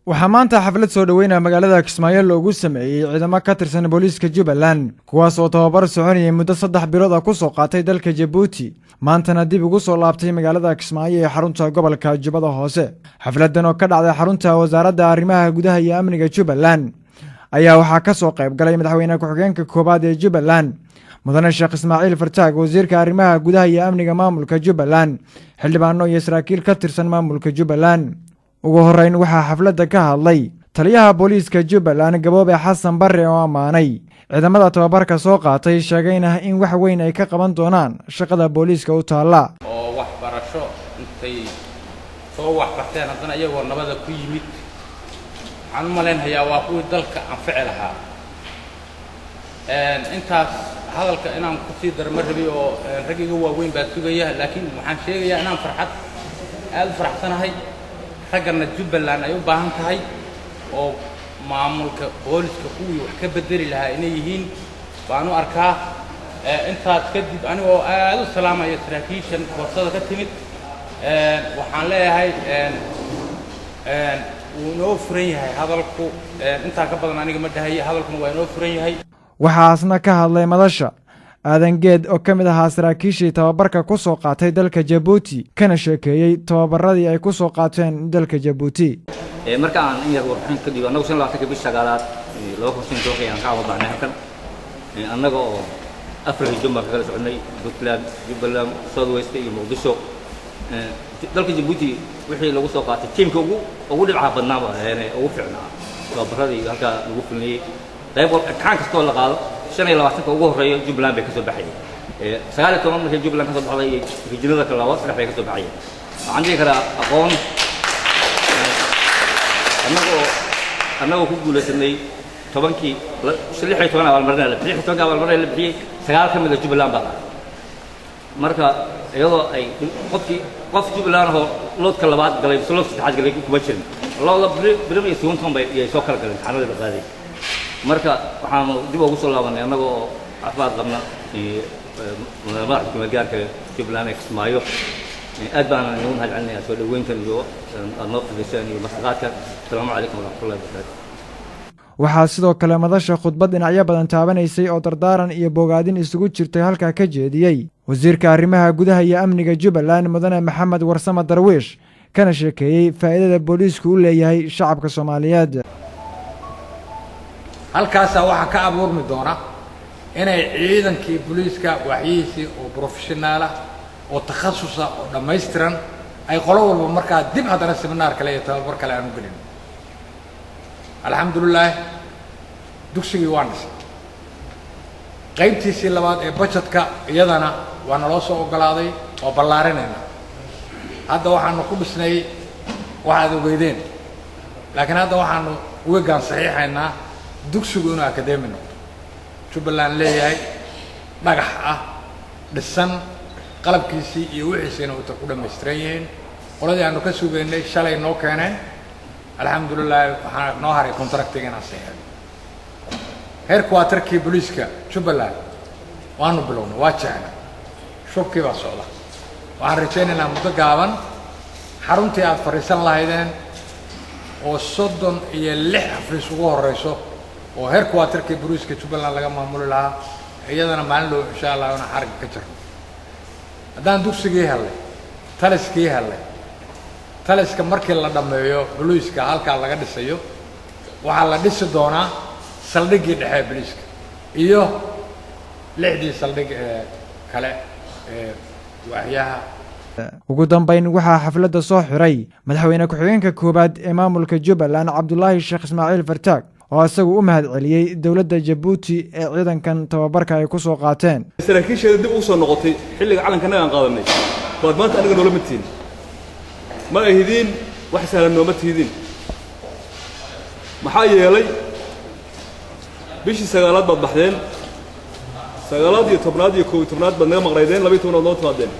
waxaa maanta xaflad soo dhaweynaya magaalada Kismaayo loogu sameeyay ciidamo ka tirsan booliiska Jubbaland kuwaas oo tababar soconayay muddo 3 bilood ah ku soo qaatay dalka Djibouti maantana dib ugu soo laabtay magaalada Kismaayo ee xarunta gobolka Jubbada Hoose xafladan oo ka dhacday xarunta wasaaradda arrimaha gudaha iyo amniga Jubbaland ayaa waxaa ka soo qayb galay madaxweynaha ku-xigeenka koobaad ee Jubbaland mudane Sheekh Ismaaciil Fartaag wasiirka arrimaha gudaha iyo amniga maamulka Jubbaland xildhibaano iyo saraakiil ka tirsan maamulka Jubbaland ugu horeyn waxaa xafladda ka hadlay taliyaha booliiska Jubbaland Gaboobe Xasan Barre oo amaanay ciidamada tababarka soo qaatay sheegayna in wax weyn ay ka qaban doonaan shaqada booliiska u taala oo wax barasho intay soo wax barteen haddana iyagoo nabada ku yimid waxaan u maleynayaa waa kuwii dalka anfici lahaa intaas hadalka inaan ku sii darma rabi oo ragiga waaweyn baa sugaya laakiin waxaan sheegayaa inaan farxad aad u faraxsanahay ragana Jubbaland ay u baahan tahay oo maamulka booliska kuwii wax ka bedeli lahaa inay yihiin baan u arkaa intaas kadib anigoo aad u salaamayo saraakiishan koorsada ka timid waxaan leeyahay uu noo furan yahay hadalku intaa ka badan aniga ma dhahay hadalkuna waa noo furan yahay waxaasna ka hadlay madasha aadan geed oo ka mid ahaa saraakiishii tababarka ku soo qaatay dalka Djibouti kana sheekeeyay tababaradii ay ku soo qaateen dalka Djibouti marka aan in yar warbixin ka dhigo anagu 20 bisha gaalaad 2020 aan ka wadaanay halkan anaga oo Afrika jumba ka kala soconay Puntland Jubbaland South West iyo Muqdisho dalka Djibouti wixii lagu soo qaatay teamka ugu dhibca badnaaba ugu fiicnaa tababaradii halka lagu fulnay qayb kan kastoo la qaado 25 ugu horeeyo Jubbaland bay ka soo baxay 19 markay Jubbaland ka soo baxday hijrada kala laba saddex bay ka soo baxay waxaan dhihi karaa aqoon anagoo ku guulaysanay 10kii 16 abaalmarin la bixiyay 16 abaalmarin la bixiyay 9 ka mid ah Jubbaland baa marka iyadoo ay qof Jubbaland oo loodka labaad galay loodka saddexaad galay kuma jirin looda birim iyo suuntan bay soo kala galeen xanada la qaaday marka waxaan dib ugu soo laabanay anagoo caafimaad qabna madaxda kumeelgaarka Jubbaland ee Kismaayo aad baan ugu mahadcelinayaa soo dhaweyntan iyo noo fadhiisaan iyo mas'aalaadka assalaamu calaykum waraxmatullaahi wabarakaatuh waxaa sidoo kale madasha khudbad dhinacyo badan taabanaysay oo dardaaran iyo bogaadin isugu jirtay halka ka jeediyay wasiirka arrimaha gudaha iyo amniga Jubbaland mudane Maxamed Warsame Darwiish kana sheekeeyay faa'iidada booliisku u leeyahay shacabka Soomaaliyeed halkaas waxa ka abuurmi doona inay ciidankii booliiska waxyihiisii oo professional ah oo takhasus ah oo dhameystiran ay qolo walba markaa dib haddana seminar kale iyo tababar kale aan u gelin alxamdulillah dugsigii waan dhisay qaybtiisii labaad ee budgetka iyadana waa naloo soo ogolaaday oo ballaarinayna hadda waxaanu ku dhisnay waxaad ogeydeen laakiin hadda waxaanu weegaan saxiixaynaa dugsigu inuu akademi noqdo Jubbaland leeyahay dhagax ah dhisan qalabkiisii iyo wixiisina uu ku dhameystiran yihiin qoladii aanu ka suugaynay shalay noo keeneen alxamdulillah waxaan noo haray contractigana saxiixay headquarterkii booliiska Jubbaland waanu bilownay waa jeexnay shubkii baa socda waxaan rajaynaynaa muddo gaaban xaruntii aad fariisan lahaydeen oo 36 xafiis ugu horeyso oo headquarterkii booliiska Jubbaland laga maamuli lahaa iyadana maalin loo insha Allah una xarg ka jiro haddaan dugsigii helay taliskii helay taliska markii la dhameeyo booliiska halka laga dhisayo waxa la dhisi doonaa saldhigii dhexe booliiska iyo 6 saldhig kale waxyaha ugu dambeyn waxaa xafladda soo xiray madaxweynaha ku-xigeenka koobaad ee maamulka Jubbaland Cabdullaahi Sheekh Ismaaciil Fartaag oo asagu u mahadceliyay dawladda Djibouti ee ciidankan tababarka ay ku soo qaateen saraakiisheeda dib u soo noqotay xilliga calankana aan qaadanay baad maanta aniga nolol matiin ma ahidiin wax sahlan nooma tiidin maxaa yeelay bishii 9aad baad baxdeen 9aad iyo 10aad iyo 11aad baad naga maqnaydeen 12aad noo timaadeen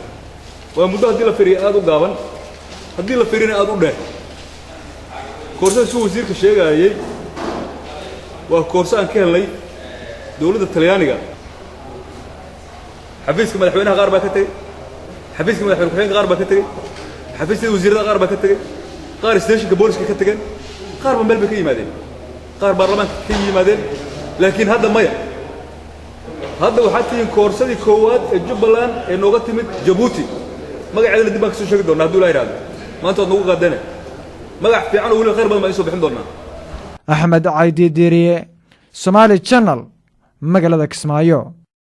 waa muddo haddii la firiyo aad u gaaban haddii la firina aad u dheer koorsada suu wasiirka sheegayay waa koorso aan ka helnay dawladda Talyaaniga xafiiska madaxweynaha qaar baa ka tagay xafiiska madaxweyne ku-xigeenka qaar baa ka tagay xafiiska wasiirada qaar baa ka tagay qaar stationka booliska ka tageen qaar ba meel bay ka yimaadeen qaar baarlamaanka ka yimaadeen laakiin hadda maya hadda waxaa tihiin koorsadii koowaad ee jubbaland ee nooga timid jabuuti magaceedana dib baan kasoo sheegi doonaa hadduu la yidhahdo maanta waad nagu qaadane magac fiican oo weliba khayr badan baan isoo bixin doonaa axmed caydi diiriye Somali Channel magaalada Kismaayo.